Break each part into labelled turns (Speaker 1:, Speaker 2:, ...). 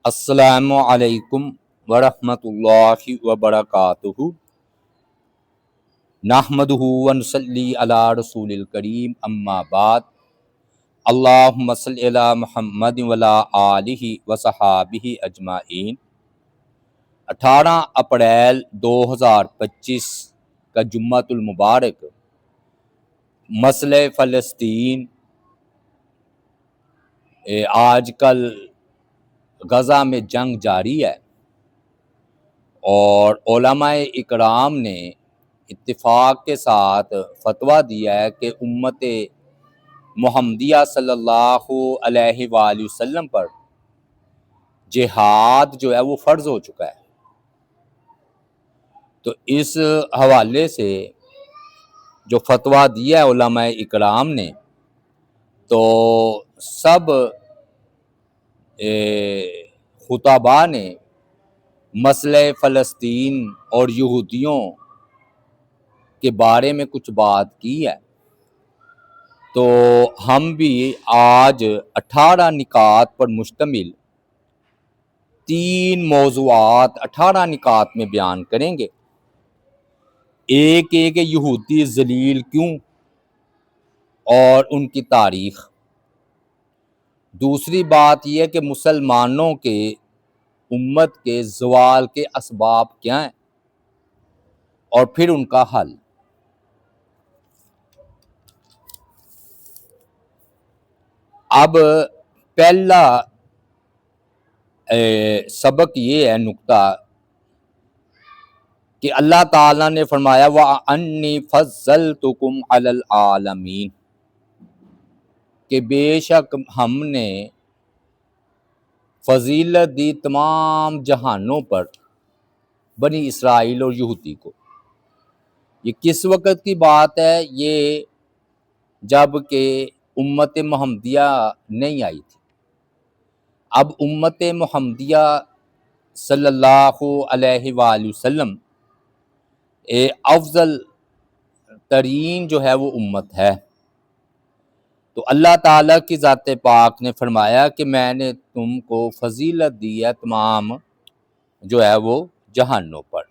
Speaker 1: السلام علیکم ورحمۃ اللہ وبرکاتہ۔ نحمدہ ونصلی علی رسول الکریم، اما بعد۔ اللہم صلی علی محمد وعلی آلہ وصحابہ اجمعین۔ 18 اپریل 2025 کا جمعۃ المبارک مسئلہ فلسطین آج کل غزہ میں جنگ جاری ہے، اور علماء اکرام نے اتفاق کے ساتھ فتویٰ دیا ہے کہ امت محمدیہ صلی اللہ علیہ وآلہ وسلم پر جہاد جو ہے وہ فرض ہو چکا ہے۔ تو اس حوالے سے جو فتویٰ دیا ہے علماء اکرام نے، تو سب خطباء نے مسئلہ فلسطین اور یہودیوں کے بارے میں کچھ بات کی ہے۔ تو ہم بھی آج 18 نکات پر مشتمل 3 موضوعات 18 نکات میں بیان کریں گے۔ ایک یہودی ذلیل کیوں اور ان کی تاریخ۔ دوسری بات یہ ہے کہ مسلمانوں کے امت کے زوال کے اسباب کیا ہیں، اور پھر ان کا حل۔ اب پہلا سبق یہ ہے، نقطہ، کہ اللہ تعالیٰ نے فرمایا وَأَنِّي فَضَّلْتُكُمْ عَلَى الْعَالَمِينَ، کہ بے شک ہم نے فضیلت دی تمام جہانوں پر بنی اسرائیل اور یہودی کو۔ یہ کس وقت کی بات ہے؟ یہ جب کہ امت محمدیہ نہیں آئی تھی۔ اب امت محمدیہ صلی اللہ علیہ وآلہ وسلم افضل ترین جو ہے وہ امت ہے۔ تو اللہ تعالیٰ کی ذات پاک نے فرمایا کہ میں نے تم کو فضیلت دی ہے تمام جو ہے وہ جہانوں پر۔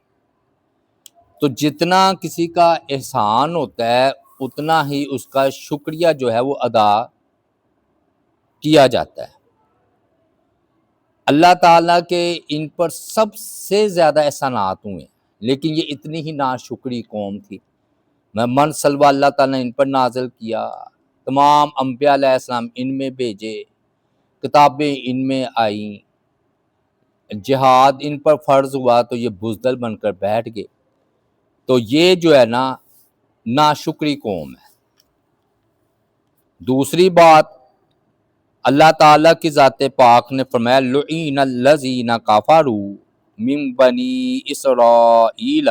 Speaker 1: تو جتنا کسی کا احسان ہوتا ہے اتنا ہی اس کا شکریہ جو ہے وہ ادا کیا جاتا ہے۔ اللہ تعالیٰ کے ان پر سب سے زیادہ احسانات ہوئے ہیں، لیکن یہ اتنی ہی ناشکری قوم تھی۔ من صلوہ اللہ تعالیٰ نے ان پر نازل کیا، تمام انبیاء علیہ السلام ان میں بھیجے، کتابیں ان میں آئیں، جہاد ان پر فرض ہوا تو یہ بزدل بن کر بیٹھ گئے۔ تو یہ جو ہے نا ناشکری قوم ہے۔ دوسری بات، اللہ تعالیٰ کی ذات پاک نے فرمایا لعین الذین کفروا من بنی اسرائیل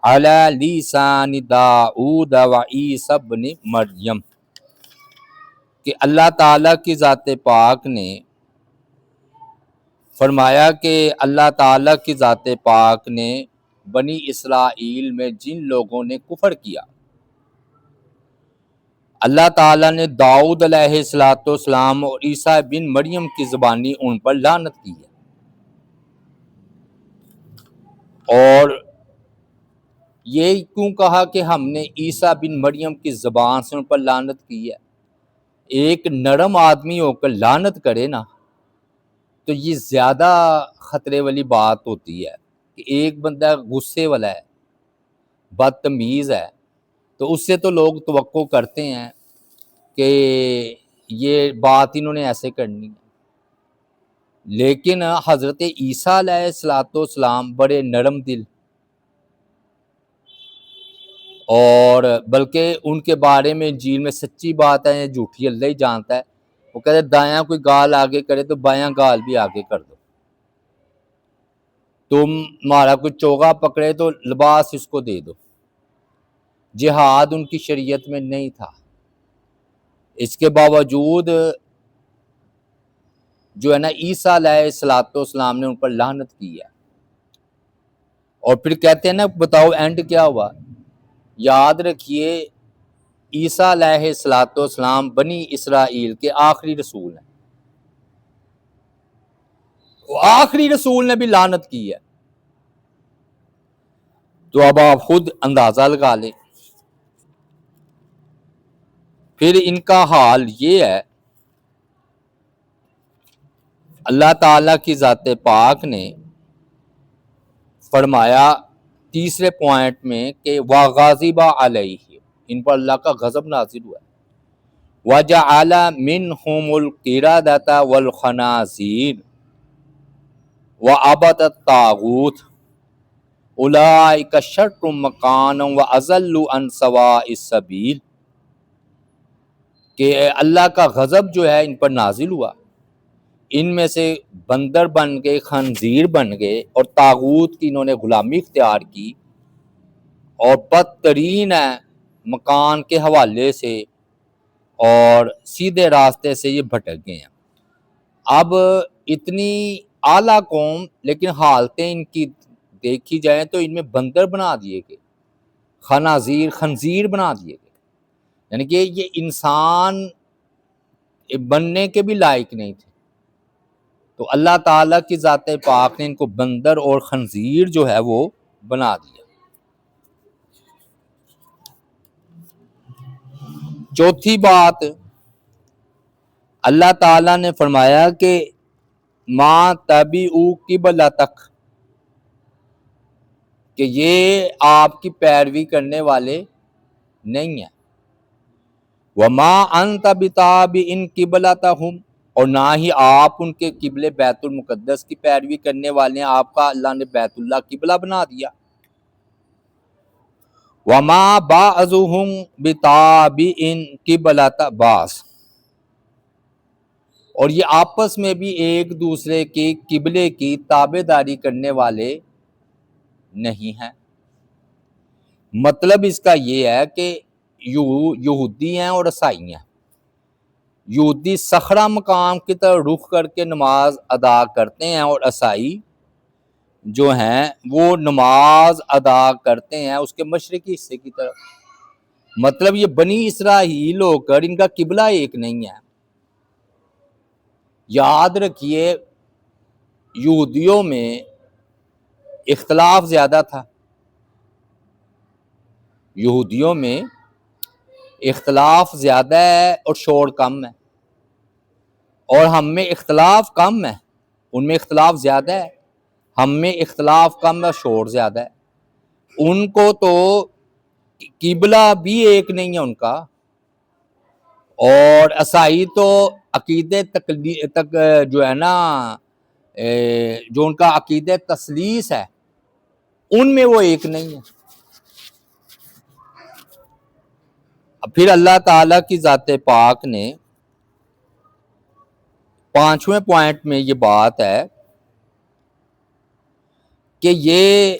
Speaker 1: علی لسان داؤد وعیسی ابن مریم، کہ اللہ تعالیٰ کی ذات پاک نے فرمایا کہ اللہ تعالیٰ کی ذات پاک نے بنی اسرائیل میں جن لوگوں نے کفر کیا، اللہ تعالیٰ نے داؤد علیہ السلام اور عیسیٰ بن مریم کی زبانی ان پر لعنت کی ہے۔ اور یہ کیوں کہا کہ ہم نے عیسیٰ بن مریم کی زبان سے ان پر لعنت کی ہے؟ ایک نرم آدمی ہو کر لعنت کرے نا، تو یہ زیادہ خطرے والی بات ہوتی ہے کہ ایک بندہ غصے والا ہے، بدتمیز ہے، تو اس سے تو لوگ توقع کرتے ہیں کہ یہ بات انہوں نے ایسے کرنی ہے۔ لیکن حضرت عیسیٰ علیہ السلام بڑے نرم دل، اور بلکہ ان کے بارے میں انجیل میں سچی بات ہے، جھوٹی اللہ ہی جانتا ہے۔ وہ کہتے ہیں دایاں کوئی گال آگے کرے تو بایاں گال بھی آگے کر دو، تمہارا کوئی چوغا پکڑے تو لباس اس کو دے دو۔ جہاد ان کی شریعت میں نہیں تھا، اس کے باوجود جو ہے نا عیسیٰ علیہ السلام نے ان پر لعنت کی ہے۔ اور پھر کہتے ہیں نا بتاؤ اینڈ کیا ہوا؟ یاد رکھیے عیسیٰ علیہ السلام بنی اسرائیل کے آخری رسول ہیں۔ آخری رسول نے بھی لعنت کی ہے۔ تو اب آپ خود اندازہ لگا لیں۔ پھر ان کا حال یہ ہے، اللہ تعالیٰ کی ذات پاک نے فرمایا تیسرے پوائنٹ میں کہ وَغَضِبَ عَلَيْهِ، ان پر اللہ کا غضب نازل ہوا ہے۔ وَجَعَلَ مِنْهُمُ الْقِرَدَةَ وَالْخَنَازِيرَ وَعَبَدَ الطَّاغُوتَ أُولَٰئِكَ شَرٌّ مَّكَانًا وَأَضَلُّ عَن سَوَاءِ السَّبِيلِ، کہ اللہ کا غضب جو ہے ان پر نازل ہوا، ان میں سے بندر بن گئے، خنزیر بن گئے، اور طاغوت کی انہوں نے غلامی اختیار کی، اور بدترین ہے مکان کے حوالے سے، اور سیدھے راستے سے یہ بھٹک گئے ہیں۔ اب اتنی اعلیٰ قوم، لیکن حالتیں ان کی دیکھی جائیں تو ان میں بندر بنا دیے گئے، خنزیر بنا دیے گئے، یعنی کہ یہ انسان بننے کے بھی لائق نہیں تھے۔ تو اللہ تعالیٰ کی ذات پاک نے ان کو بندر اور خنزیر جو ہے وہ بنا دیا۔ چوتھی بات، اللہ تعالیٰ نے فرمایا کہ مَا تَبِعُوا قِبْلَتَک، کہ یہ آپ کی پیروی کرنے والے نہیں ہیں۔ وَمَا أَنْتَ بِتَابِعٍ قِبْلَتَهُمْ، اور نہ ہی آپ ان کے قبلے بیت المقدس کی پیروی کرنے والے ہیں، آپ کا اللہ نے بیت اللہ قبلہ بنا دیا۔ وَمَا بَعْضُهُمْ بِتَابِعٍ قِبْلَةَ بَعْضٍ، اور یہ آپس میں بھی ایک دوسرے کے قبلے کی تابع داری کرنے والے نہیں ہیں۔ مطلب اس کا یہ ہے کہ یہودی ہیں اور عیسائی ہیں۔ یہودی صخرہ مقام کی طرف رخ کر کے نماز ادا کرتے ہیں، اور عیسائی جو ہیں وہ نماز ادا کرتے ہیں اس کے مشرقی حصے کی طرف۔ مطلب یہ بنی اسرائیل ہو کر ان کا قبلہ ایک نہیں ہے۔ یاد رکھیے یہودیوں میں اختلاف زیادہ تھا، یہودیوں میں اختلاف زیادہ ہے اور شور کم ہے، اور ہم میں اختلاف کم ہے، ان میں اختلاف زیادہ ہے، ہم میں اختلاف کم ہے، شور زیادہ ہے۔ ان کو تو قبلہ بھی ایک نہیں ہے ان کا، اور عیسائی تو عقیدے تک جو ہے نا، جو ان کا عقیدہ تثلیث ہے ان میں وہ ایک نہیں ہے۔ پھر اللہ تعالیٰ کی ذات پاک نے پانچویں پوائنٹ میں یہ بات ہے کہ یہ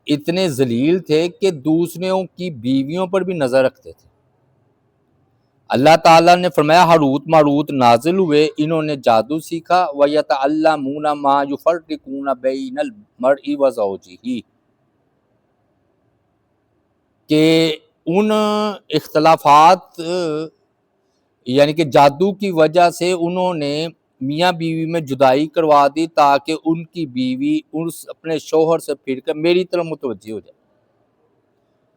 Speaker 1: اتنے ذلیل تھے کہ دوسروں کی بیویوں پر بھی نظر رکھتے تھے۔ اللہ تعالیٰ نے فرمایا ہاروت ماروت نازل ہوئے، انہوں نے جادو سیکھا، وَيَتَعَلَّمُونَ مَا يُفَرِّقُونَ بَيْنَ الْمَرْءِ وَزَوْجِهِ، کہ ان اختلافات یعنی کہ جادو کی وجہ سے انہوں نے میاں بیوی میں جدائی کروا دی تاکہ ان کی بیوی اپنے شوہر سے پھر کر میری طرف متوجہ ہو جائے۔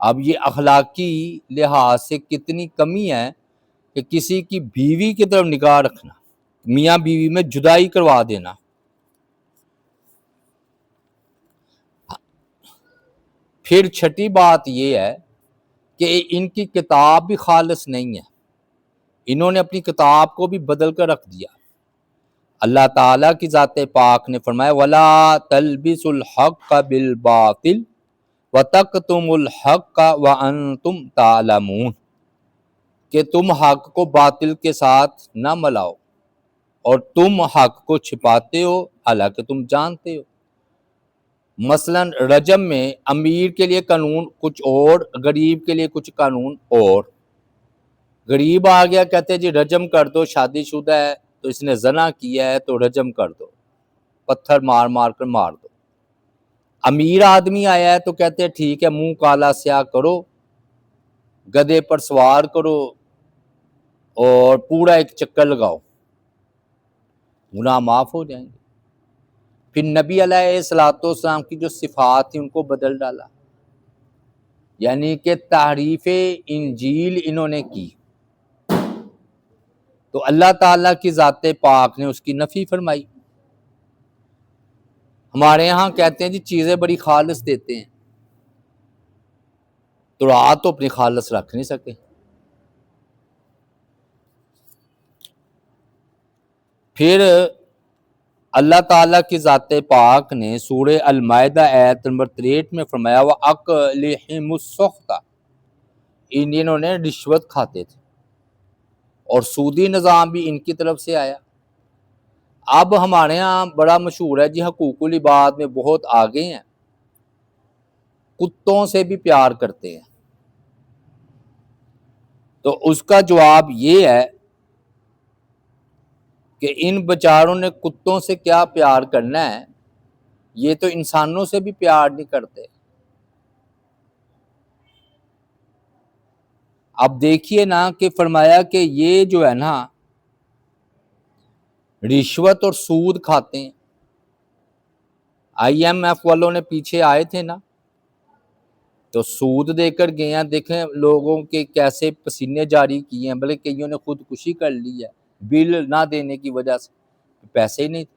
Speaker 1: اب یہ اخلاقی لحاظ سے کتنی کمی ہے کہ کسی کی بیوی کی طرف نگاہ رکھنا، میاں بیوی میں جدائی کروا دینا۔ پھر چھٹی بات یہ ہے کہ ان کی کتاب بھی خالص نہیں ہے، انہوں نے اپنی کتاب کو بھی بدل کر رکھ دیا۔ اللہ تعالیٰ کی ذات پاک نے فرمایا وَلَا تَلْبِسُوا الْحَقَّ بِالْبَاطِلِ وَتَكْتُمُوا الْحَقَّ وَأَنْتُمْ تَعْلَمُونَ، کہ تم حق کو باطل کے ساتھ نہ ملاؤ اور تم حق کو چھپاتے ہو حالانکہ تم جانتے ہو۔ مثلا رجم میں امیر کے لیے قانون کچھ اور، غریب کے لیے کچھ قانون اور۔ غریب آ گیا کہتے جی رجم کر دو، شادی شدہ ہے تو اس نے زنا کیا ہے تو رجم کر دو، پتھر مار مار کر مار دو۔ امیر آدمی آیا ہے تو کہتے ہیں ٹھیک ہے منہ کالا سیاہ کرو، گدھے پر سوار کرو اور پورا ایک چکر لگاؤ، گناہ معاف ہو جائیں گے۔ پھر نبی علیہ الصلوۃ والسلام کی جو صفات تھی ان کو بدل ڈالا، یعنی کہ تحریف انجیل انہوں نے کی، تو اللہ تعالیٰ کی ذات پاک نے اس کی نفی فرمائی۔ ہمارے ہاں کہتے ہیں جی چیزیں بڑی خالص دیتے ہیں، تو رات تو اپنی خالص رکھ نہیں سکے۔ پھر اللہ تعالیٰ کی ذات پاک نے سورہ المائدہ آیت نمبر 63 میں فرمایا وَأَكْلِهِمُ السُّحْتَ، انہوں نے رشوت کھاتے تھے اور سودی نظام بھی ان کی طرف سے آیا۔ اب ہمارے ہاں بڑا مشہور ہے جی حقوق العباد میں بہت آگے ہیں، کتوں سے بھی پیار کرتے ہیں، تو اس کا جواب یہ ہے کہ ان بیچاروں نے کتوں سے کیا پیار کرنا ہے، یہ تو انسانوں سے بھی پیار نہیں کرتے۔ اب دیکھیے نا کہ فرمایا کہ یہ جو ہے نا رشوت اور سود کھاتے ہیں۔ IMF والوں نے پیچھے آئے تھے نا تو سود دے کر گئے ہیں، دیکھیں لوگوں کے کیسے پسینے جاری کیے ہیں، بلکہ کئیوں نے خودکشی کر لی ہے بل نہ دینے کی وجہ سے، پیسے ہی نہیں تھے۔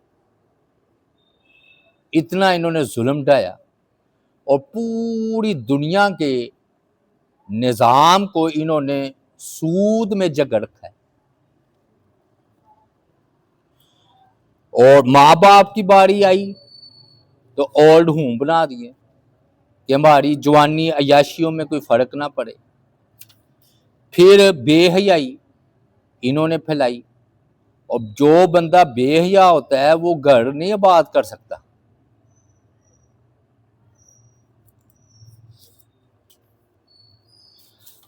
Speaker 1: اتنا انہوں نے ظلم ڈھایا اور پوری دنیا کے نظام کو انہوں نے سود میں جگڑ رکھا ہے، اور ماں باپ کی باری آئی تو اولڈ ہوم بنا دیے کہ ہماری جوانی عیاشیوں میں کوئی فرق نہ پڑے۔ پھر بے حیائی انہوں نے پھیلائی، اور جو بندہ بے حیا ہوتا ہے وہ گھر نہیں آباد کر سکتا۔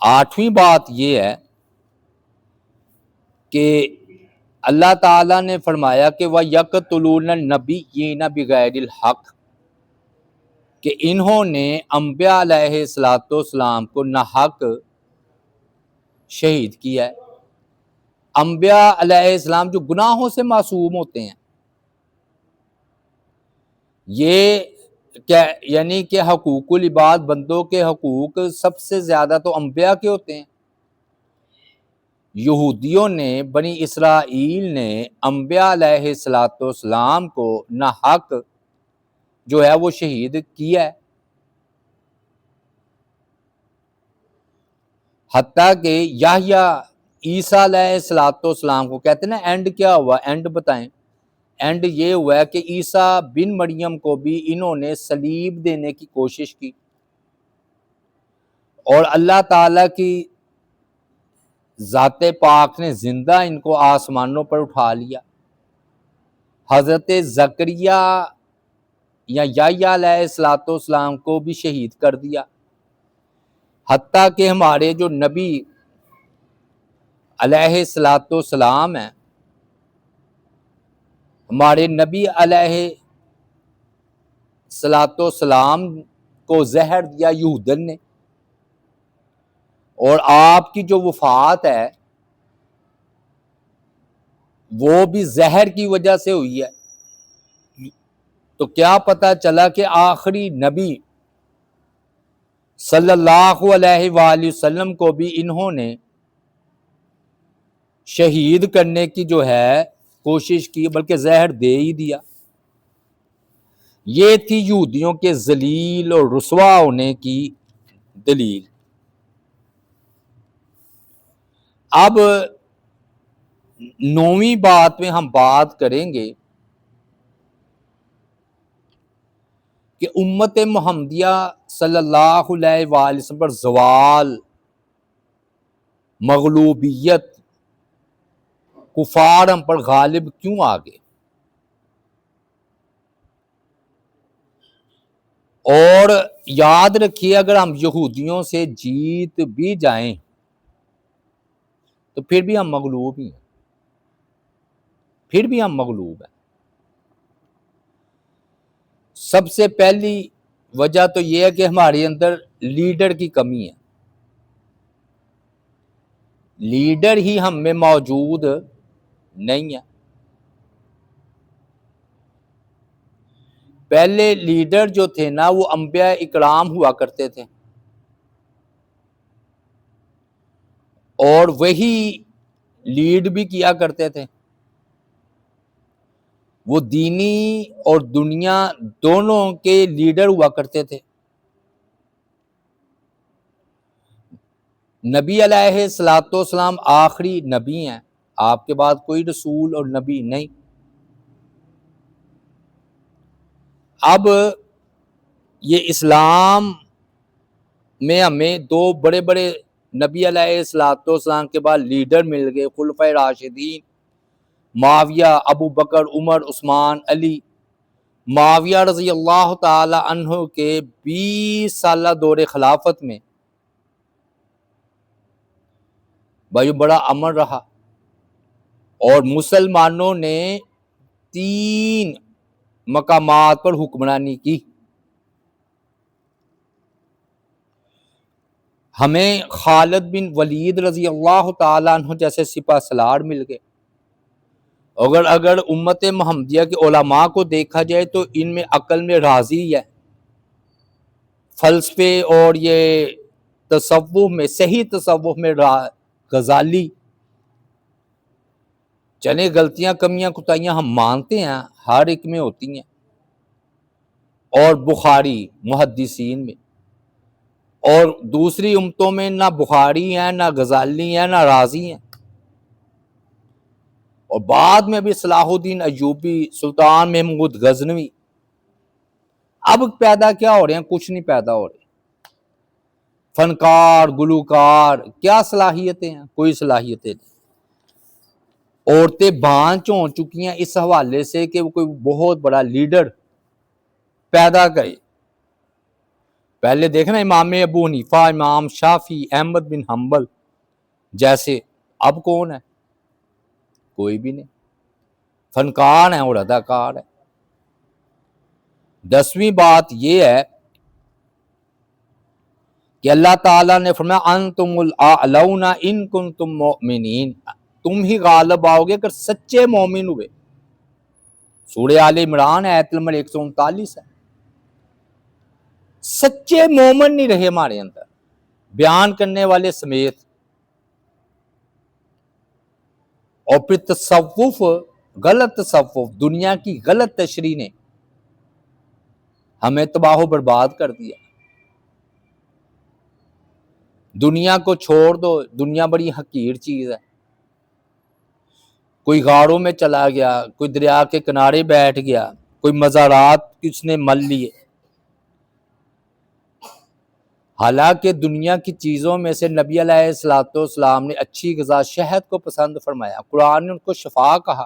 Speaker 1: آٹھویں بات یہ ہے کہ اللہ تعالیٰ نے فرمایا کہ وَيَقْتُلُونَ النَّبِيِّينَ بِغَيْرِ الْحَقِّ، کہ انہوں نے انبیاء علیہ السلام کو ناحق شہید کیا ہے۔ انبیاء علیہ السلام جو گناہوں سے معصوم ہوتے ہیں، یہ کیا یعنی کہ حقوق العباد بندوں کے حقوق سب سے زیادہ تو انبیاء کے ہوتے ہیں۔ یہودیوں نے بنی اسرائیل نے انبیاء علیہ السلام کو ناحق جو ہے وہ شہید کیا ہے، حتیٰ کہ یحییٰ عیسیٰ علیہ السلام کو کہتے ہیں نا اینڈ کیا ہوا، اینڈ بتائیں۔ اینڈ یہ ہوا ہے کہ عیسیٰ بن مریم کو بھی انہوں نے صلیب دینے کی کوشش کی، اور اللہ تعالیٰ کی ذات پاک نے زندہ ان کو آسمانوں پر اٹھا لیا۔ حضرت زکریا یا یحییٰ علیہ السلام کو بھی شہید کر دیا، حتیٰ کہ ہمارے جو نبی علیہ السلام ہیں، ہمارے نبی علیہ السلام کو زہر دیا یہودن نے، اور آپ کی جو وفات ہے وہ بھی زہر کی وجہ سے ہوئی ہے۔ تو کیا پتہ چلا کہ آخری نبی صلی اللہ علیہ وآلہ وسلم کو بھی انہوں نے شہید کرنے کی جو ہے کوشش کی، بلکہ زہر دے ہی دیا۔ یہ تھی یہودیوں کے ذلیل اور رسوا ہونے کی دلیل۔ اب 9ویں بات میں ہم بات کریں گے کہ امت محمدیہ صلی اللہ علیہ وآلہ وسلم پر زوال، مغلوبیت، کفار ہم پر غالب کیوں آ گئے، اور یاد رکھیے اگر ہم یہودیوں سے جیت بھی جائیں تو پھر بھی ہم مغلوب ہی ہیں، پھر بھی ہم مغلوب ہیں۔ سب سے پہلی وجہ تو یہ ہے کہ ہمارے اندر لیڈر کی کمی ہے، لیڈر ہی ہم میں موجود نہیں ہے۔ پہلے لیڈر جو تھے نا وہ انبیاء اکرام ہوا کرتے تھے، اور وہی لیڈ بھی کیا کرتے تھے. وہ دینی اور دنیا دونوں کے لیڈر ہوا کرتے تھے. نبی علیہ الصلوۃ والسلام آخری نبی ہیں، آپ کے بعد کوئی رسول اور نبی نہیں. اب یہ اسلام میں ہمیں دو بڑے بڑے نبی علیہ الصلوۃ والسلام کے بعد لیڈر مل گئے، خلفائے راشدین، معاویہ، ابو بکر، عمر، عثمان، علی. معاویہ رضی اللہ تعالی عنہ کے 20 سالہ دور خلافت میں بھائی بڑا امن رہا، اور مسلمانوں نے 3 مقامات پر حکمرانی کی. ہمیں خالد بن ولید رضی اللہ تعالیٰ عنہ جیسے سپہ سالار مل گئے. اگر امت محمدیہ کے علماء کو دیکھا جائے تو ان میں عقل میں راضی ہے، فلسفے اور یہ تصوف میں، صحیح تصوف میں غزالی. چلے غلطیاں کمیاں کوتاہیاں ہم مانتے ہیں، ہر ایک میں ہوتی ہیں، اور بخاری محدثین میں. اور دوسری امتوں میں نہ بخاری ہیں، نہ غزالی ہیں، نہ رازی ہیں. اور بعد میں بھی صلاح الدین ایوبی، سلطان محمود غزنوی. اب پیدا کیا ہو رہے ہیں؟ کچھ نہیں پیدا ہو رہے. فنکار، گلوکار، کیا صلاحیتیں ہیں؟ کوئی صلاحیتیں نہیں. عورتیں بانچ ہو چکی ہیں اس حوالے سے کہ وہ کوئی بہت بڑا لیڈر پیدا کرے. پہلے دیکھنا امام ابو حنیفہ، امام شافعی، احمد بن حنبل جیسے. اب کون ہے؟ کوئی بھی نہیں. فنکار ہیں اور اداکار ہے. 10ویں بات یہ ہے کہ اللہ تعالیٰ نے فرمایا انتم الاعلون ان کنتم مؤمنین، تم ہی غالب آؤ گے اگر سچے مومن ہوئے. سورہ آل عمران آیت نمبر 139 ہے. سچے مومن نہیں رہے ہمارے اندر، بیان کرنے والے سمیت. اور پھر تصوف، غلط تصوف، دنیا کی غلط تشریح نے ہمیں تباہ و برباد کر دیا. دنیا کو چھوڑ دو، دنیا بڑی حقیر چیز ہے. کوئی غاروں میں چلا گیا، کوئی دریا کے کنارے بیٹھ گیا، کوئی مزارات کس نے مل لیے. حالانکہ دنیا کی چیزوں میں سے نبی علیہ الصلوۃ والسلام نے اچھی غذا شہد کو پسند فرمایا، قرآن نے ان کو شفا کہا.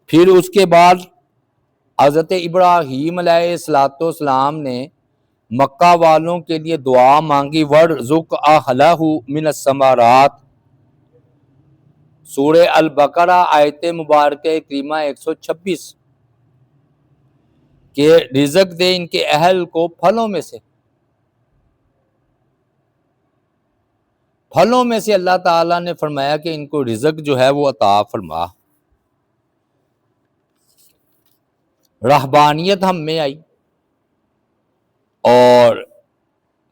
Speaker 1: پھر اس کے بعد حضرت ابراہیم علیہ الصلوۃ والسلام نے مکہ والوں کے لیے دعا مانگی، وَارْزُقْ أَهْلَهُ مِنَ الثَّمَرَاتِ. سورہ البقرہ آیت مبارکہ کریمہ 126، کہ رزق دے ان کے اہل کو پھلوں میں سے. پھلوں میں سے اللہ تعالیٰ نے فرمایا کہ ان کو رزق جو ہے وہ عطا فرما. رہبانیت ہم میں آئی، اور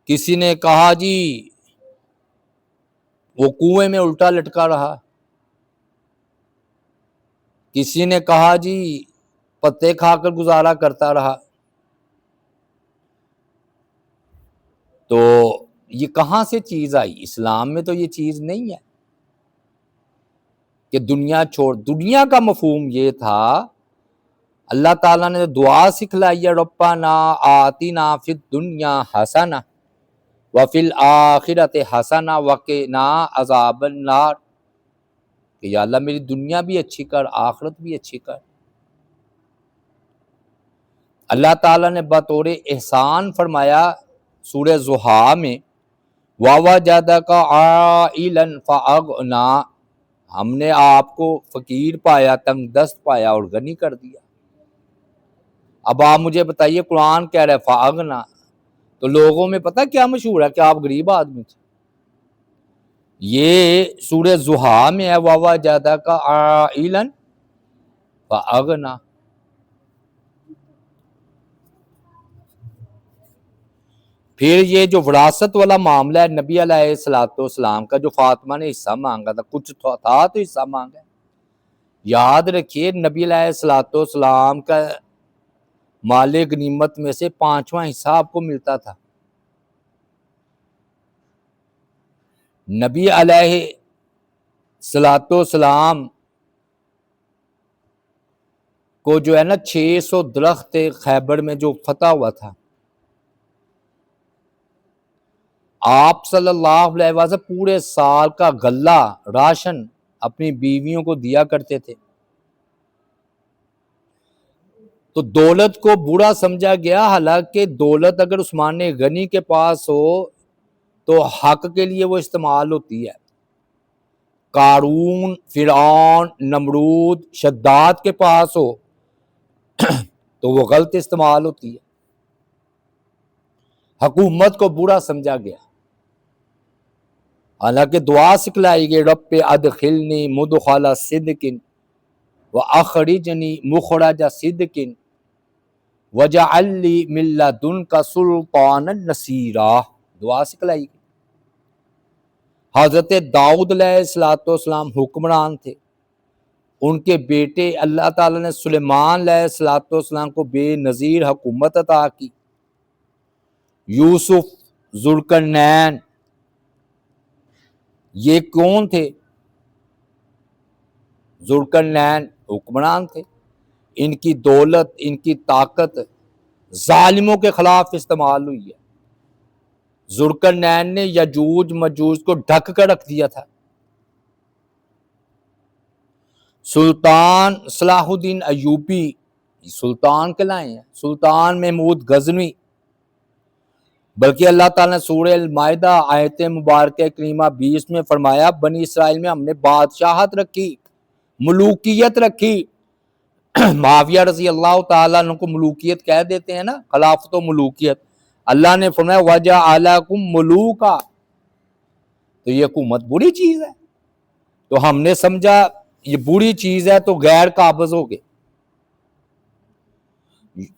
Speaker 1: کسی نے کہا جی وہ کنویں میں الٹا لٹکا رہا، کسی نے کہا جی پتے کھا کر گزارا کرتا رہا. تو یہ کہاں سے چیز آئی؟ اسلام میں تو یہ چیز نہیں ہے کہ دنیا چھوڑ. دنیا کا مفہوم یہ تھا، اللہ تعالیٰ نے دعا سکھلائی ہے، ربنا آتنا فی الدنیا حسنہ وفی الآخرۃ حسنہ وقنا عذاب النار، کہ یا اللہ میری دنیا بھی اچھی کر، آخرت بھی اچھی کر. اللہ تعالیٰ نے بطور احسان فرمایا سورہ ضحیٰ میں، وَوَجَدَكَ عَائِلًا فَأَغْنَىٰ، ہم نے آپ کو فقیر پایا، تنگ دست پایا اور غنی کر دیا. اب آپ مجھے بتائیے، قرآن کہہ رہا ہے فَأَغْنَىٰ، تو لوگوں میں پتہ کیا مشہور ہے کہ آپ غریب آدمی تھے. یہ سورہ ضحیٰ میں ہے، وَوَجَدَكَ عَائِلًا فَأَغْنَىٰ. پھر یہ جو وراثت والا معاملہ ہے نبی علیہ السلام کا، جو فاطمہ نے حصہ مانگا تھا، کچھ تھا تو حصہ مانگا ہے۔ یاد رکھیے نبی علیہ السلام کا مال غنیمت میں سے 5واں حصہ آپ کو ملتا تھا۔ نبی علیہ السلام کو جو ہے نا 600 درخت خیبر میں جو فتح ہوا تھا، آپ صلی اللہ علیہ وسلم پورے سال کا غلہ راشن اپنی بیویوں کو دیا کرتے تھے۔ تو دولت کو برا سمجھا گیا، حالانکہ دولت اگر عثمان غنی کے پاس ہو تو حق کے لیے وہ استعمال ہوتی ہے۔ قارون، فرعون، نمرود، شداد کے پاس ہو تو وہ غلط استعمال ہوتی ہے۔ حکومت کو برا سمجھا گیا، حالانکہ دعا سکھلائی گئی، رب ادخلنی مدخل صدق واخرجنی مخرج صدق وجعل لی من لدنک سلطانا نصیرا، دعا سکھلائی گئی۔ حضرت داؤد علیہ السلام حکمران تھے، ان کے بیٹے اللہ تعالیٰ نے سلیمان علیہ السلام کو بے نظیر حکومت عطا کی۔ یوسف، ذوالقرنین، یہ کون تھے؟ ذوالقرنین حکمران تھے، ان کی دولت، ان کی طاقت ظالموں کے خلاف استعمال ہوئی ہے۔ ذوالقرنین نے یجوج مجوج کو ڈھک کر رکھ دیا تھا۔ سلطان صلاح الدین ایوبی سلطان کہلائے ہیں، سلطان محمود غزنوی، بلکہ اللہ تعالیٰ نے سورہ المائدہ آیت مبارکہ کریمہ 20 میں فرمایا بنی اسرائیل میں ہم نے بادشاہت رکھی، ملوکیت رکھی۔ معاویہ رضی اللہ تعالیٰ عنہ کو ملوکیت کہہ دیتے ہیں نا، خلافت و ملوکیت۔ اللہ نے فرمایا وَجَعَلَكُم مُلُوكًا، تو یہ حکومت بری چیز ہے، تو ہم نے سمجھا یہ بری چیز ہے تو غیر قابض ہو گئے۔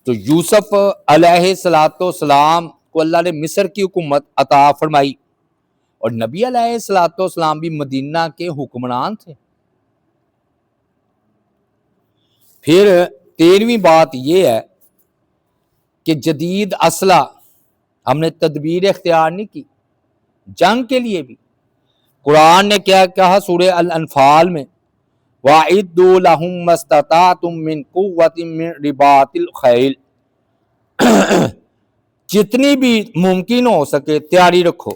Speaker 1: تو یوسف علیہ السلام کو اللہ نے مصر کی حکومت عطا فرمائی، اور نبی علیہ السلام بھی مدینہ کے حکمران تھے۔ پھر 13ویں بات یہ ہے کہ جدید اسلحہ ہم نے تدبیر اختیار نہیں کی جنگ کے لیے بھی۔ قرآن نے کیا کہا سورہ الانفال میں وَأَعِدُّوا لَهُم مَّا اسْتَطَعْتُم مِّن قُوَّةٍ مِّن رِبَاطِ الْخَيْلِ، جتنی بھی ممکن ہو سکے تیاری رکھو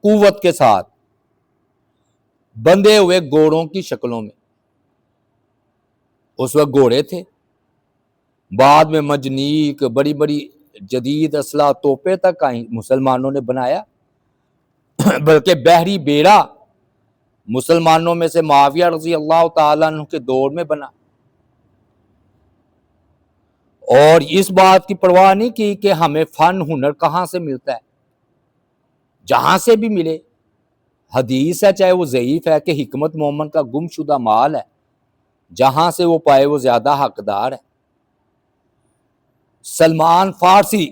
Speaker 1: قوت کے ساتھ، بندھے ہوئے گھوڑوں کی شکلوں میں۔ اس وقت گھوڑے تھے، بعد میں مجنیق، بڑی بڑی جدید اسلحہ، توپیں تک آئیں، مسلمانوں نے بنایا۔ بلکہ بحری بیڑا مسلمانوں میں سے معاویہ رضی اللہ تعالیٰ عنہ کے دور میں بنا، اور اس بات کی پرواہ نہیں کی کہ ہمیں فن ہنر کہاں سے ملتا ہے، جہاں سے بھی ملے۔ حدیث ہے چاہے وہ ضعیف ہے کہ حکمت مومن کا گم شدہ مال ہے، جہاں سے وہ پائے وہ زیادہ حقدار ہے۔ سلمان فارسی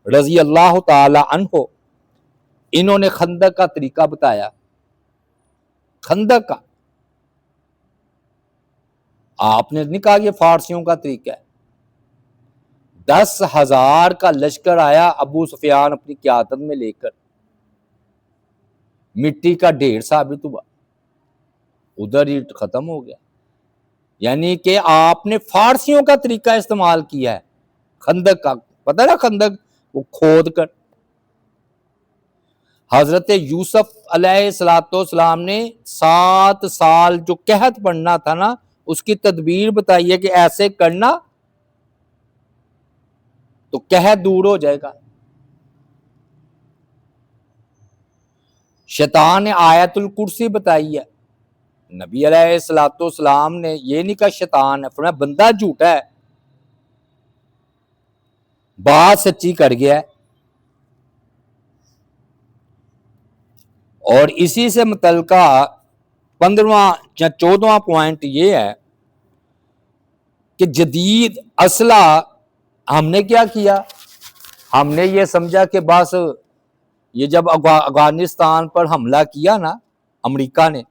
Speaker 1: رضی اللہ تعالی عنہ، انہوں نے خندق کا طریقہ بتایا۔ خندق کا آپ نے نہیں کہا یہ فارسیوں کا طریقہ ہے۔ 10,000 کا لشکر آیا ابو سفیان اپنی قیادت میں لے کر، مٹی کا ڈھیر ثابت ہوا، ادھر ہی ختم ہو گیا۔ یعنی کہ آپ نے فارسیوں کا طریقہ استعمال کیا ہے خندق کا، پتہ نا خندق وہ کھود کر۔ حضرت یوسف علیہ السلام نے 7 سال جو قحط پڑنا تھا نا، اس کی تدبیر بتائیے کہ ایسے کرنا تو قحط دور ہو جائے گا۔ شیطان نے آیت الکرسی بتائی ہے، نبی علیہ السلام نے یہ نہیں کہا شیطان ہے، فرمایا بندہ جھوٹا ہے، بات سچی کر گیا ہے۔ اور اسی سے متعلقہ 15واں یا 14واں پوائنٹ یہ ہے کہ جدید اسلحہ ہم نے کیا کیا، ہم نے یہ سمجھا کہ بس یہ جب افغانستان پر حملہ کیا نا امریکہ نے،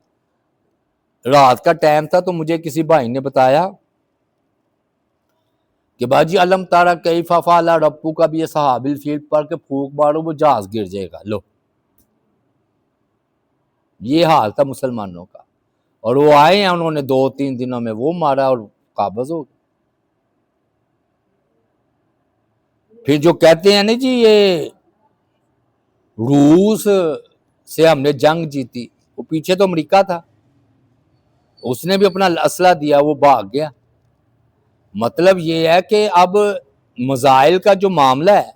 Speaker 1: رات کا ٹائم تھا، تو مجھے کسی بھائی نے بتایا کہ باجی علم تارا کیف فعل ربک کا بھی اصحاب الفیل پڑھ کے پھونک مارو وہ جہاز گر جائے گا. لو یہ حال تھا مسلمانوں کا، اور وہ آئے ہیں، انہوں نے 2-3 دنوں میں وہ مارا اور قابض ہو گئے. پھر جو کہتے ہیں نا جی یہ روس سے ہم نے جنگ جیتی، وہ پیچھے تو امریکہ تھا، اس نے بھی اپنا اسلحہ دیا، وہ بھاگ گیا. مطلب یہ ہے کہ اب میزائل کا جو معاملہ ہے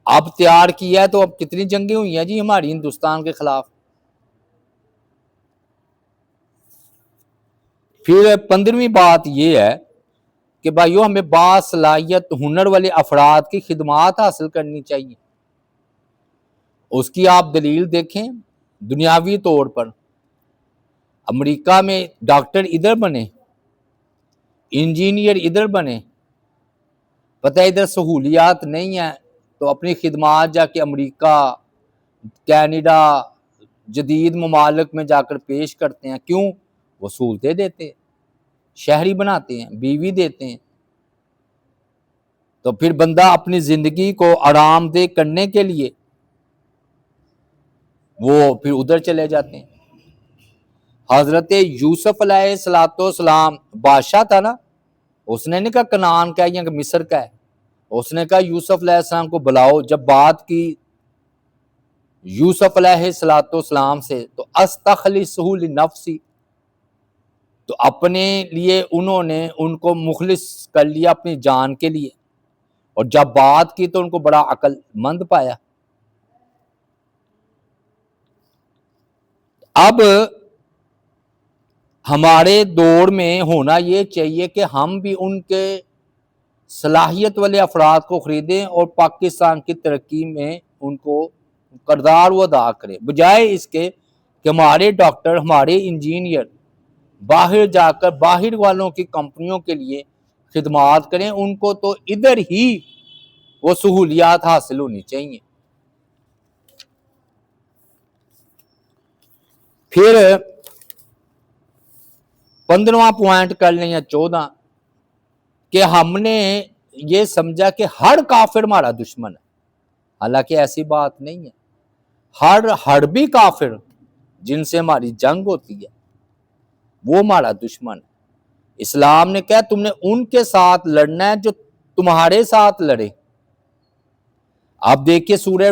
Speaker 1: اب تیار کیا ہے، تو اب کتنی جنگیں ہوئی ہیں جی ہماری ہندوستان کے خلاف. پھر 15ویں بات یہ ہے کہ بھائیو ہمیں باصلاحیت ہنر والے افراد کی خدمات حاصل کرنی چاہیے. اس کی آپ دلیل دیکھیں دنیاوی طور پر. امریکہ میں ڈاکٹر ادھر بنے، انجینئر ادھر بنے، پتہ ادھر سہولیات نہیں ہیں، تو اپنی خدمات جا کے امریکہ، کینیڈا، جدید ممالک میں جا کر پیش کرتے ہیں. کیوں؟ وہ سہولتیں دیتے ہیں، شہری بناتے ہیں، بیوی دیتے ہیں. تو پھر بندہ اپنی زندگی کو آرام دہ کرنے کے لیے وہ پھر ادھر چلے جاتے ہیں. حضرت یوسف علیہ السلام بادشاہ تھا نا، اس نے نہیں کہا کنعان کا ہے یا مصر کا ہے، اس نے کہا یوسف علیہ السلام کو بلاؤ. جب بات کی یوسف علیہ السلام سے تو استخلصہ لنفسی، تو اپنے لیے انہوں نے ان کو مخلص کر لیا اپنی جان کے لیے، اور جب بات کی تو ان کو بڑا عقل مند پایا. اب ہمارے دور میں ہونا یہ چاہیے کہ ہم بھی ان کے صلاحیت والے افراد کو خریدیں اور پاکستان کی ترقی میں ان کو کردار وہ ادا کریں، بجائے اس کے کہ ہمارے ڈاکٹر، ہمارے انجینئر باہر جا کر باہر والوں کی کمپنیوں کے لیے خدمات کریں. ان کو تو ادھر ہی وہ سہولیات حاصل ہونی چاہیے. پھر 15واں پوائنٹ کر لیں یا 14، کہ ہم نے یہ سمجھا کہ ہر کافر ہمارا دشمن ہے. حالانکہ ایسی بات نہیں ہے. ہر حربی کافر جن سے ہماری جنگ ہوتی ہے وہ ہمارا دشمن ہے. اسلام نے کہا تم نے ان کے ساتھ لڑنا ہے جو تمہارے ساتھ لڑے. آپ دیکھیے سورہ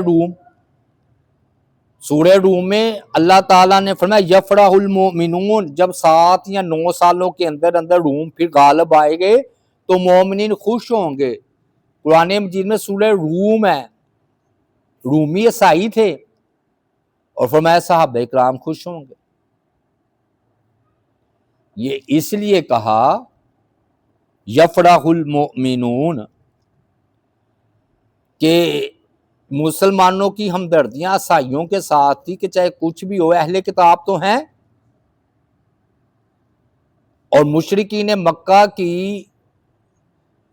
Speaker 1: روم میں اللہ تعالیٰ نے فرمایا یفرح المؤمنون، جب 7 یا 9 سالوں کے اندر روم پھر غالب آئے گئے تو مومنین خوش ہوں گے. قرآن مجید میں سورہ روم ہے، رومی عیسائی تھے، اور فرمایا صحابہ کرام خوش ہوں گے. یہ اس لیے کہا یفرح المؤمنون کہ مسلمانوں کی ہمدردیاں عیسائیوں کے ساتھ تھی کہ چاہے کچھ بھی ہو اہل کتاب تو ہیں. اور مشرکین مکہ کی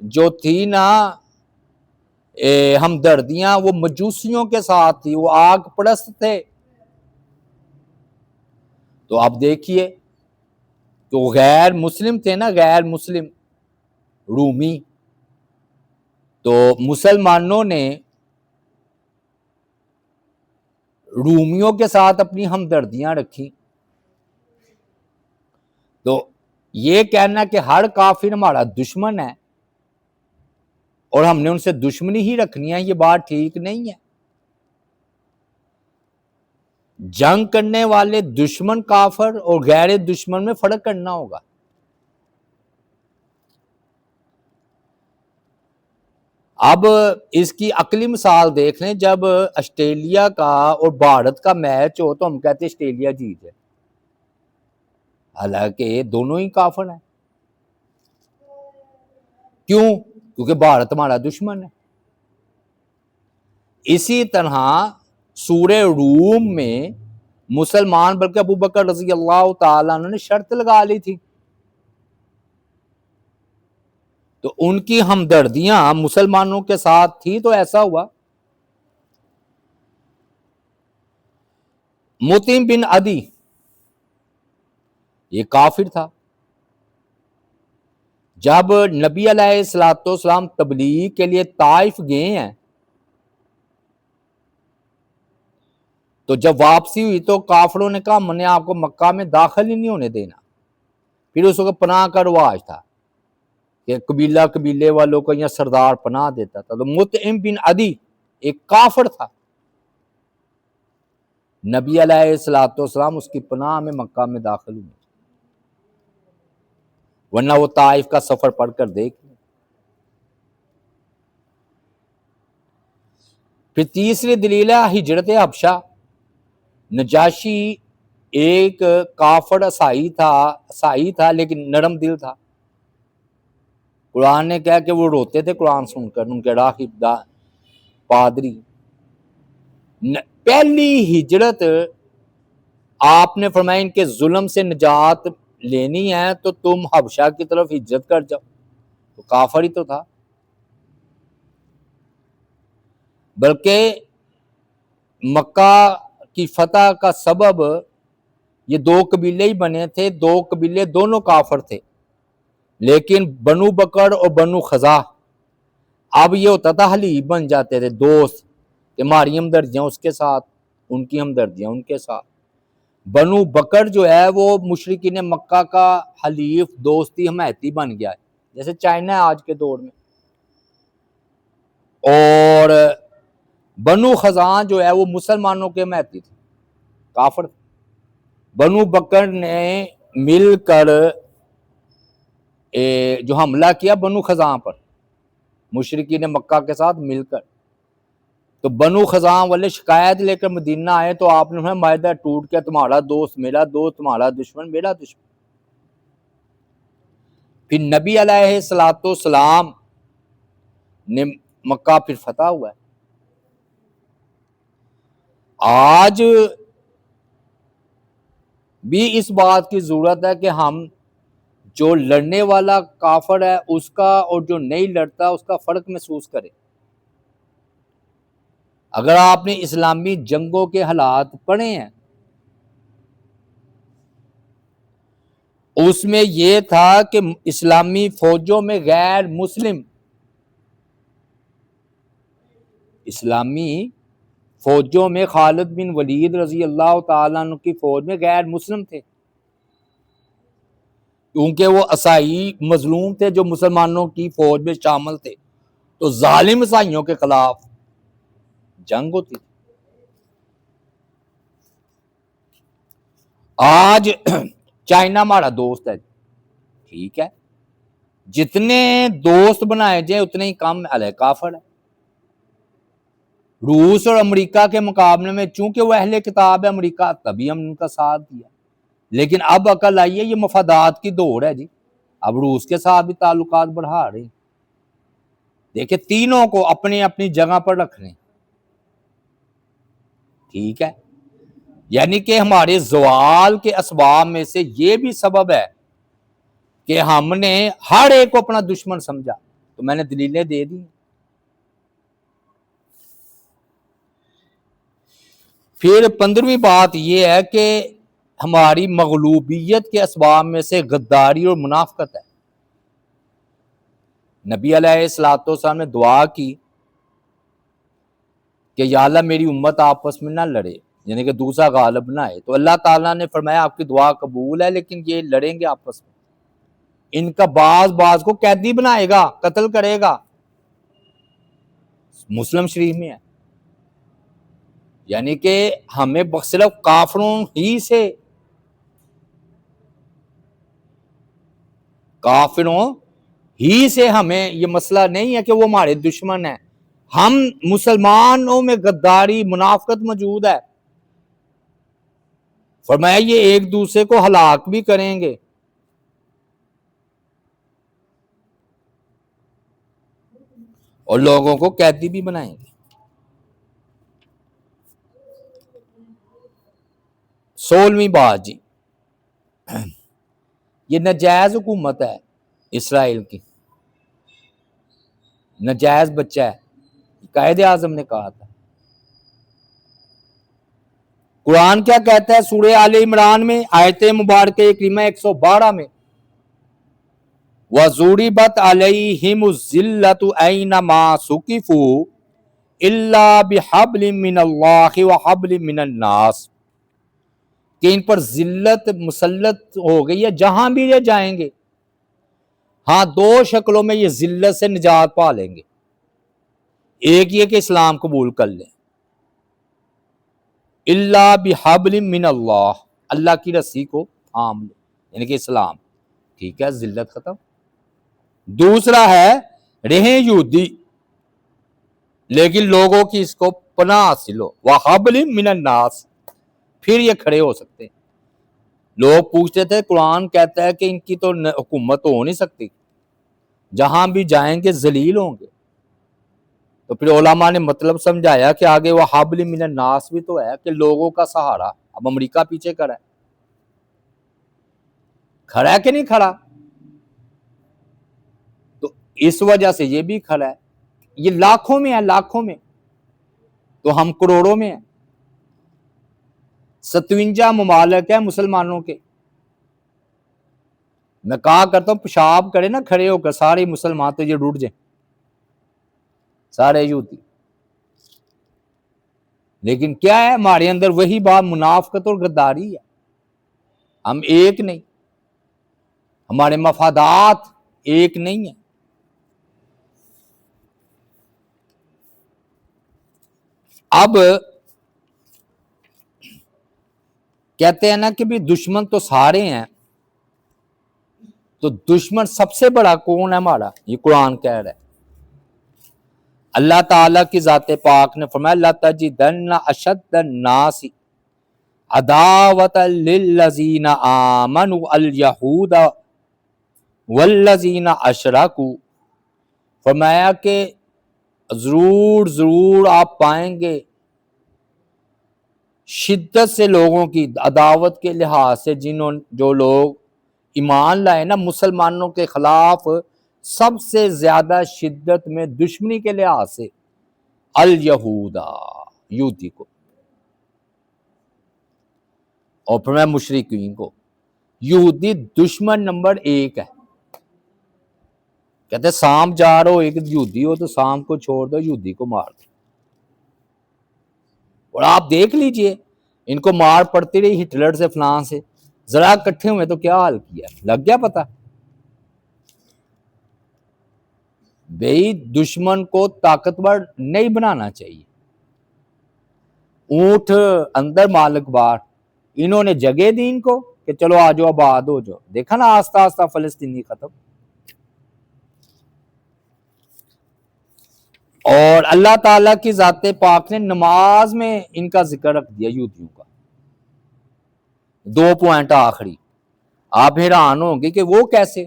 Speaker 1: جو تھی نا ہمدردیاں وہ مجوسیوں کے ساتھ تھی، وہ آگ پرست تھے. تو آپ دیکھیے تو غیر مسلم تھے نا، غیر مسلم رومی، تو مسلمانوں نے رومیوں کے ساتھ اپنی ہمدردیاں رکھی. تو یہ کہنا کہ ہر کافر ہمارا دشمن ہے اور ہم نے ان سے دشمنی ہی رکھنی ہے، یہ بات ٹھیک نہیں ہے. جنگ کرنے والے دشمن کافر اور غیر دشمن میں فرق کرنا ہوگا. اب اس کی عقلی مثال دیکھ لیں، جب آسٹریلیا کا اور بھارت کا میچ ہو تو ہم کہتے ہیں آسٹریلیا جیت ہے، حالانکہ دونوں ہی کافر ہیں. کیوں؟ کیونکہ بھارت ہمارا دشمن ہے. اسی طرح سورہ روم میں مسلمان، بلکہ ابو بکر رضی اللہ تعالیٰ عنہ نے شرط لگا لی تھی تو ان کی ہمدردیاں مسلمانوں کے ساتھ تھی تو ایسا ہوا۔ مطعم بن عدی یہ کافر تھا۔ جب نبی علیہ الصلوۃ والسلام تبلیغ کے لیے طائف گئے ہیں تو جب واپسی ہوئی تو کافروں نے کہا ہم نے آپ کو مکہ میں داخل ہی نہیں ہونے دینا۔ پھر اس وقت پناہ کا رواج تھا کہ قبیلے والوں کو یا سردار پناہ دیتا تھا۔ تو مطعم بن عدی ایک کافر تھا، نبی علیہ الصلوۃ والسلام اس کی پناہ میں مکہ میں داخل ہوئے، ورنہ وہ طائف کا سفر پڑھ کر دیکھ لیں۔ پھر تیسری دلیل ہے ہجرت حبشہ۔ نجاشی ایک کافر عیسائی تھا لیکن نرم دل تھا۔ قرآن نے کہا کہ وہ روتے تھے قرآن سن کر، ان کے راہب پادری۔ پہلی ہجرت آپ نے فرمایا ان کے ظلم سے نجات لینی ہے تو تم حبشہ کی طرف ہجرت کر جاؤ، تو کافر ہی تو تھا۔ بلکہ مکہ کی فتح کا سبب یہ دو قبیلے ہی بنے تھے، دو قبیلے دونوں کافر تھے، لیکن بنو بکر اور بنو خزاع اب یہ ہوتا تھا حلیف بن جاتے تھے، دوست، کہ ہماری ہمدردیاں اس کے ساتھ، ان کی ہمدردیاں ان کے ساتھ۔ بنو بکر جو ہے وہ مشرکین مکہ کا حلیف، دوستی، حمایتی بن گیا ہے، جیسے چائنا ہے آج کے دور میں۔ اور بنو خزاع جو ہے وہ مسلمانوں کے حمایتی تھے، کافر۔ بنو بکر نے مل کر جو حملہ کیا بنو خزاع پر، مشرکین مکہ کے ساتھ مل کر، تو بنو خزاع والے شکایت لے کر مدینہ آئے تو آپ نے معاہدہ ٹوٹ کے تمہارا دوست میرا دوست، تمہارا دشمن میرا دشمن۔ پھر نبی علیہ الصلوۃ والسلام نے مکہ پھر فتح ہوا ہے۔ آج بھی اس بات کی ضرورت ہے کہ ہم جو لڑنے والا کافر ہے اس کا اور جو نہیں لڑتا اس کا فرق محسوس کریں۔ اگر آپ نے اسلامی جنگوں کے حالات پڑھے ہیں اس میں یہ تھا کہ اسلامی فوجوں میں غیر مسلم، اسلامی فوجوں میں خالد بن ولید رضی اللہ تعالیٰ عنہ کی فوج میں غیر مسلم تھے، کیونکہ وہ عیسائی مظلوم تھے جو مسلمانوں کی فوج میں شامل تھے، تو ظالم عیسائیوں کے خلاف جنگ ہوتی تھی۔ آج چائنا ہمارا دوست ہے، ٹھیک ہے، جتنے دوست بنائے جائیں اتنے ہی کم علیہ کافر ہے۔ روس اور امریکہ کے مقابلے میں چونکہ وہ اہل کتاب ہے امریکہ، تبھی ہم ان کا ساتھ دیا، لیکن اب عقل آئیے یہ مفادات کی دوڑ ہے جی، اب روس کے ساتھ بھی تعلقات بڑھا رہے ہیں۔ دیکھیں تینوں کو اپنی اپنی جگہ پر رکھ رہے ہیں، ٹھیک ہے، یعنی کہ ہمارے زوال کے اسباب میں سے یہ بھی سبب ہے کہ ہم نے ہر ایک کو اپنا دشمن سمجھا۔ تو میں نے دلیلیں دے دی۔ پھر 15ویں بات یہ ہے کہ ہماری مغلوبیت کے اسباب میں سے غداری اور منافقت ہے۔ نبی علیہ الصلوۃ والسلام نے دعا کی کہ یا اللہ میری امت آپس میں نہ لڑے، یعنی کہ دوسرا غالب نہ آئے، تو اللہ تعالیٰ نے فرمایا آپ کی دعا قبول ہے، لیکن یہ لڑیں گے آپس میں، ان کا بعض کو قیدی بنائے گا، قتل کرے گا۔ مسلم شریف میں ہے، یعنی کہ ہمیں صرف کافروں ہی سے ہمیں یہ مسئلہ نہیں ہے کہ وہ ہمارے دشمن ہیں، ہم مسلمانوں میں غداری منافقت موجود ہے، فرمایا یہ ایک دوسرے کو ہلاک بھی کریں گے۔ اور لوگوں کو قیدی بھی بنائیں گے۔ 16ویں بات جی، یہ ناجائز حکومت ہے اسرائیل کی، ناجائز بچہ ہے، قائد اعظم نے کہا تھا۔ قرآن کیا کہتا ہے سورہ آل عمران میں آیت مبارکہ کریمہ 112 میں، وَضُرِبَتْ عَلَيْهِمُ الذِّلَّةُ أَيْنَمَا ثُقِفُوا إِلَّا بِحَبْلٍ مِّنَ اللَّهِ وَحَبْلٍ مِّنَ النَّاسِ، کہ ان پر ذلت مسلط ہو گئی ہے جہاں بھی یہ جائیں گے، ہاں دو شکلوں میں یہ ذلت سے نجات پا لیں گے، ایک یہ کہ اسلام قبول کر لیں، اللہ بحبل من اللہ، اللہ کی رسی کو تھام لیں، یعنی کہ اسلام، ٹھیک ہے ذلت ختم۔ دوسرا ہے رہیں یہودی لیکن لوگوں کی اس کو پناہ حاصل ہو، وحبل من الناس، پھر یہ کھڑے ہو سکتے ہیں۔ لوگ پوچھتے تھے قرآن کہتا ہے کہ ان کی تو حکومت ہو نہیں سکتی، جہاں بھی جائیں گے ذلیل ہوں گے، تو پھر علماء نے مطلب سمجھایا کہ آگے وہ حبل من الناس بھی تو ہے کہ لوگوں کا سہارا۔ اب امریکہ پیچھے کھڑا ہے، کھڑا ہے کہ نہیں کھڑا؟ تو اس وجہ سے یہ بھی کھڑا ہے، یہ لاکھوں میں ہے، لاکھوں میں، تو ہم کروڑوں میں ہیں۔ 57 ممالک ہیں مسلمانوں کے، میں کہا کرتا ہوں پیشاب کرے نا کھڑے ہو کر سارے مسلمان تو یہ ڈوٹ جائیں، سارے یہودی۔ لیکن کیا ہے ہمارے اندر وہی بات منافقت اور غداری ہے، ہم ایک نہیں، ہمارے مفادات ایک نہیں ہیں۔ اب کہتے ہیں نا کہ بھی دشمن تو سارے ہیں، تو دشمن سب سے بڑا کون ہے ہمارا؟ یہ قرآن کہہ رہا ہے۔ اللہ تعالیٰ کی ذات پاک نے فرمایا لَتَجِدَنَّ أَشَدَّ النَّاسِ عَدَاوَةً لِلَّذِينَ آمَنُوا الْيَهُودَ وَالَّذِينَ أَشْرَكُوا، فرمایا کہ ضرور آپ پائیں گے شدت سے لوگوں کی عداوت کے لحاظ سے جو لوگ ایمان لائے نا مسلمانوں کے خلاف، سب سے زیادہ شدت میں دشمنی کے لحاظ سے الیہودا، یہودی کو، اور پھر میں مشرکین کو۔ یہودی دشمن نمبر 1 ہے۔ کہتے سام جا رہا ہو ایک یہودی ہو تو سام کو چھوڑ دو، یہودی کو مار دو۔ اور آپ دیکھ لیجئے ان کو مار پڑتی رہی ہٹلر سے فلان سے، ذرا اکٹھے ہوئے تو کیا حال کیا، لگ گیا پتہ۔ بھئی دشمن کو طاقتور نہیں بنانا چاہیے، اونٹ اندر مالک باہر، انہوں نے جگہ دی ان کو کہ چلو آ جاؤ آباد ہو جاؤ، دیکھا نا آہستہ آہستہ فلسطینی ختم۔ اور اللہ تعالیٰ کی ذات پاک نے نماز میں ان کا ذکر رکھ دیا یہودیوں کا، 2 پوائنٹ آخری، آپ حیران ہوں گے کہ وہ کیسے؟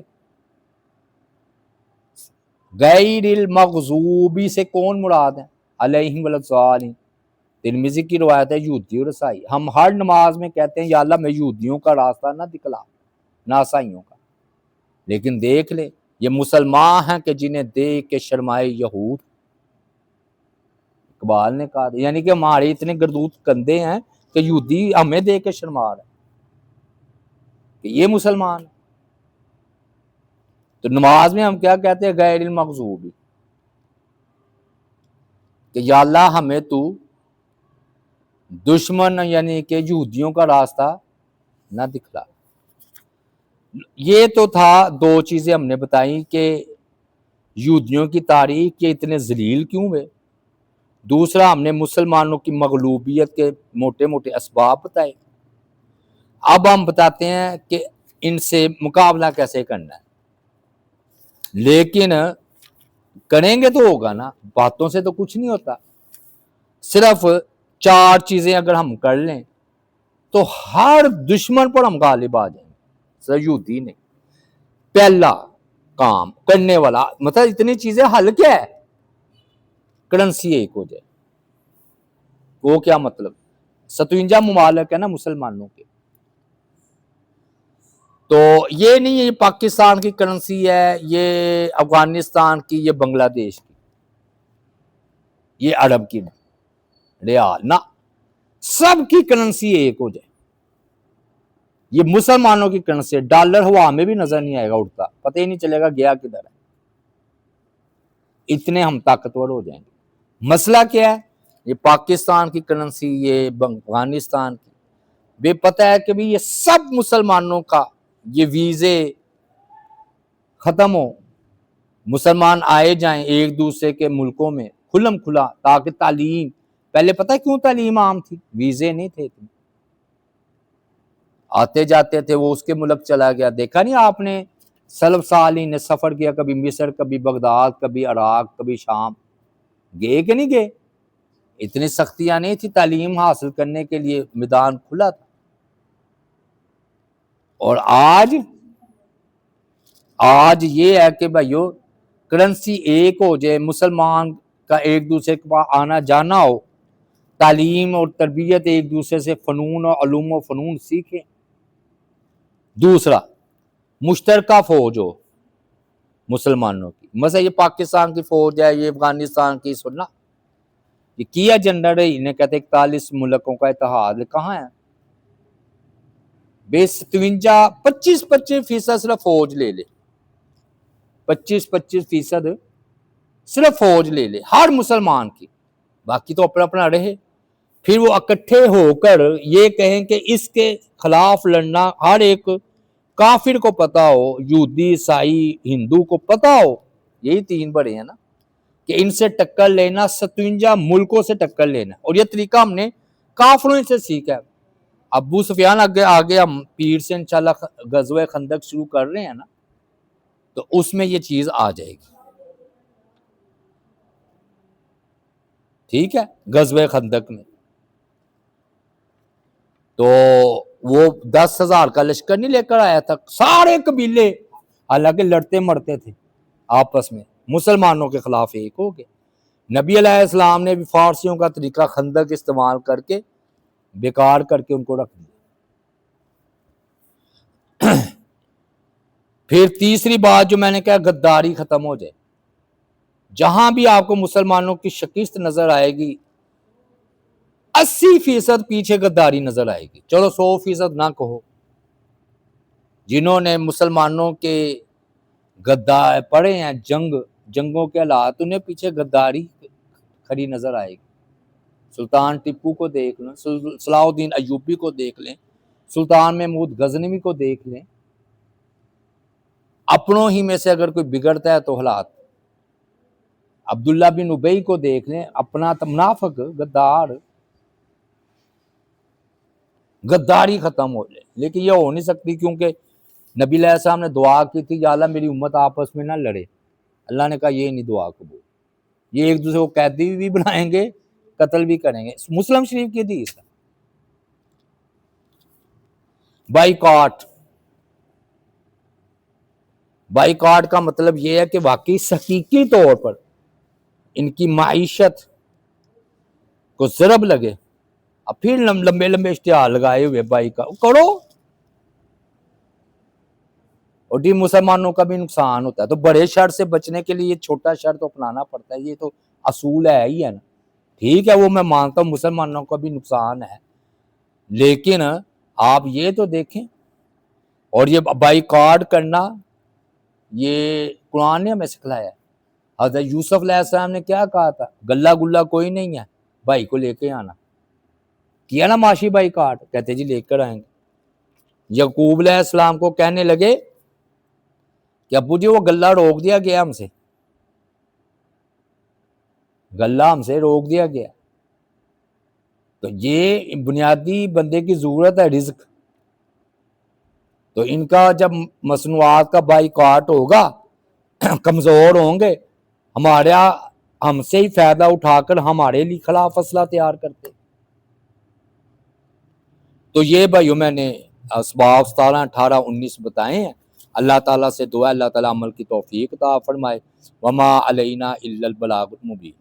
Speaker 1: غیر المغضوبی سے کون مراد ہے؟ علیہم الضالین، ترمذی کی روایت ہے یہودی اور عیسائی۔ ہم ہر نماز میں کہتے ہیں یا اللہ میں یہودیوں کا راستہ نہ دکھلا، نہ عیسائیوں کا، لیکن دیکھ لے یہ مسلمان ہیں کہ جنہیں دیکھ کے شرمائے یہود۔ اقبال نے کہا یعنی کہ ہمارے اتنے گردوت کندے ہیں کہ یہودی ہمیں دیکھ کے شرما رہے ہیں کہ یہ مسلمان ہے۔ تو نماز میں ہم کیا کہتے ہیں؟ غیر المغضوب، کہ یا اللہ ہمیں تو دشمن یعنی کہ یہودیوں کا راستہ نہ دکھلا۔ یہ تو تھا 2 چیزیں ہم نے بتائیں کہ یہودیوں کی تاریخ کے اتنے ذلیل کیوں ہوئے، دوسرا ہم نے مسلمانوں کی مغلوبیت کے موٹے موٹے اسباب بتائے۔ اب ہم بتاتے ہیں کہ ان سے مقابلہ کیسے کرنا ہے، لیکن کریں گے تو ہوگا نا، باتوں سے تو کچھ نہیں ہوتا، صرف 4 چیزیں اگر ہم کر لیں تو ہر دشمن پر ہم غالب آ جائیں گے، صرف یہودی نہیں۔ پہلا کام کرنے والا مطلب اتنی چیزیں، حل کیا ہے؟ کرنسی ایک ہو جائے۔ وہ کیا مطلب؟ 57 ممالک ہے نا مسلمانوں کے، تو یہ نہیں ہے یہ پاکستان کی کرنسی ہے، یہ افغانستان کی، یہ بنگلہ دیش کی، یہ عرب کی ریال نہ، سب کی کرنسی ایک ہو جائے. یہ مسلمانوں کی کرنسی، ڈالر ہوا میں بھی نظر نہیں آئے گا اڑتا، پتہ ہی نہیں چلے گا گیا کدھر ہے. اتنے ہم طاقتور ہو جائیں گے. مسئلہ کیا ہے؟ یہ پاکستان کی کرنسی، یہ افغانستان کی، بے پتہ ہے کہ بھی یہ سب مسلمانوں کا یہ ویزے ختم ہو، مسلمان آئے جائیں ایک دوسرے کے ملکوں میں کھلم کھلا، تاکہ تعلیم، پہلے پتہ کیوں تعلیم عام تھی؟ ویزے نہیں تھے، آتے جاتے تھے، وہ اس کے ملک چلا گیا. دیکھا نہیں آپ نے سلف صالحین نے سفر کیا، کبھی مصر، کبھی بغداد، کبھی عراق، کبھی شام، گئے کہ نہیں گئے؟ اتنی سختیاں نہیں تھی، تعلیم حاصل کرنے کے لیے میدان کھلا تھا. اور آج یہ ہے کہ بھائیو کرنسی ایک ہو جائے، مسلمان کا ایک دوسرے کے پاس آنا جانا ہو، تعلیم اور تربیت ایک دوسرے سے فنون اور علوم و فنون سیکھیں. دوسرا، مشترکہ فوج ہو مسلمانوں کی، مثلا یہ پاکستان کی فوج ہے، یہ افغانستان کی، سننا یہ کیا جنرل ہے، انہیں کہتے 41 ملکوں کا اتحاد، کہاں ہے؟ 25% صرف فوج لے لے، 25% صرف فوج لے لے ہر مسلمان کی، باقی تو اپنا اپنا رہے. پھر وہ اکٹھے ہو کر یہ کہیں کہ اس کے خلاف لڑنا، ہر ایک کافر کو پتا ہو، یہودی، عیسائی، ہندو کو پتا ہو، یہی 3 بڑے ہیں نا، کہ ان سے ٹکر لینا، 57 ملکوں سے ٹکر لینا. اور یہ طریقہ ہم نے کافروں سے سیکھا ہے. ابو سفیان آگے ہم پیر سے انشاءاللہ غزوہ خندق شروع کر رہے ہیں نا، تو اس میں یہ چیز آ جائے گی. ٹھیک ہے، غزوہ خندق میں تو وہ 10,000 کا لشکر نہیں لے کر آیا تھا، سارے قبیلے حالانکہ لڑتے مرتے تھے آپس میں، مسلمانوں کے خلاف ایک ہو گئے. نبی علیہ السلام نے بھی فارسیوں کا طریقہ خندق استعمال کر کے بیکار کر کے ان کو رکھ دیا. پھر تیسری بات جو میں نے کہا، غداری ختم ہو جائے. جہاں بھی آپ کو مسلمانوں کی شکست نظر آئے گی، 80% پیچھے غداری نظر آئے گی. چلو 100% نہ کہو، جنہوں نے مسلمانوں کے غدار پڑھے ہیں، جنگوں کے حالات، انہیں پیچھے غداری کھڑی نظر آئے گی. سلطان ٹیپو کو دیکھ لیں، صلاح الدین ایوبی کو دیکھ لیں، سلطان محمود غزنوی کو دیکھ لیں. اپنوں ہی میں سے اگر کوئی بگڑتا ہے تو حالات. عبداللہ بن ابی کو دیکھ لیں، اپنا منافق، غداری ختم ہو جائے. لیکن یہ ہو نہیں سکتی، کیونکہ نبی علیہ السلام نے دعا کی تھی، یا اللہ میری امت آپس میں نہ لڑے. اللہ نے کہا یہ نہیں دعا قبول، یہ ایک دوسرے کو قیدی بھی بنائیں گے، قتل بھی کریں گے. مسلم شریف کی حدیث ہے. بائیکاٹ کا مطلب یہ ہے کہ واقعی حقیقی طور پر ان کی معیشت کو ضرب لگے. اب پھر لمبے لمبے اشتہار لگائے ہوئے بائیکاٹ کرو، اور یہ مسلمانوں کا بھی نقصان ہوتا ہے. تو بڑے شر سے بچنے کے لیے یہ چھوٹا شر تو اپنانا پڑتا ہے، یہ تو اصول ہے ہی ہے نا. ٹھیک ہے، وہ میں مانتا ہوں مسلمانوں کا بھی نقصان ہے، لیکن آپ یہ تو دیکھیں. اور یہ بائیکاٹ کرنا یہ قرآن نے ہمیں سکھلایا ہے. حضرت یوسف علیہ السلام نے کیا کہا تھا؟ گلہ گلہ کوئی نہیں ہے، بھائی کو لے کے آنا. کیا نا معاشی بائیکاٹ، کہتے جی لے کر آئیں گے. یعقوب علیہ السلام کو کہنے لگے کہ ابو جی وہ گلہ روک دیا گیا، ہم سے گلہ ہم سے روک دیا گیا. تو یہ بنیادی بندے کی ضرورت ہے، رزق. تو ان کا جب مصنوعات کا بائیکاٹ ہوگا، کمزور ہوں گے، ہم سے ہی فائدہ اٹھا کر ہمارے لیے خلاف اسلحہ تیار کرتے. تو یہ بھائیو میں نے اسباب 17، 18، 19 بتائے ہیں. اللہ تعالیٰ سے دعا، اللہ تعالیٰ عمل کی توفیق عطا فرمائے. وما علینا الا البلاغ المبین.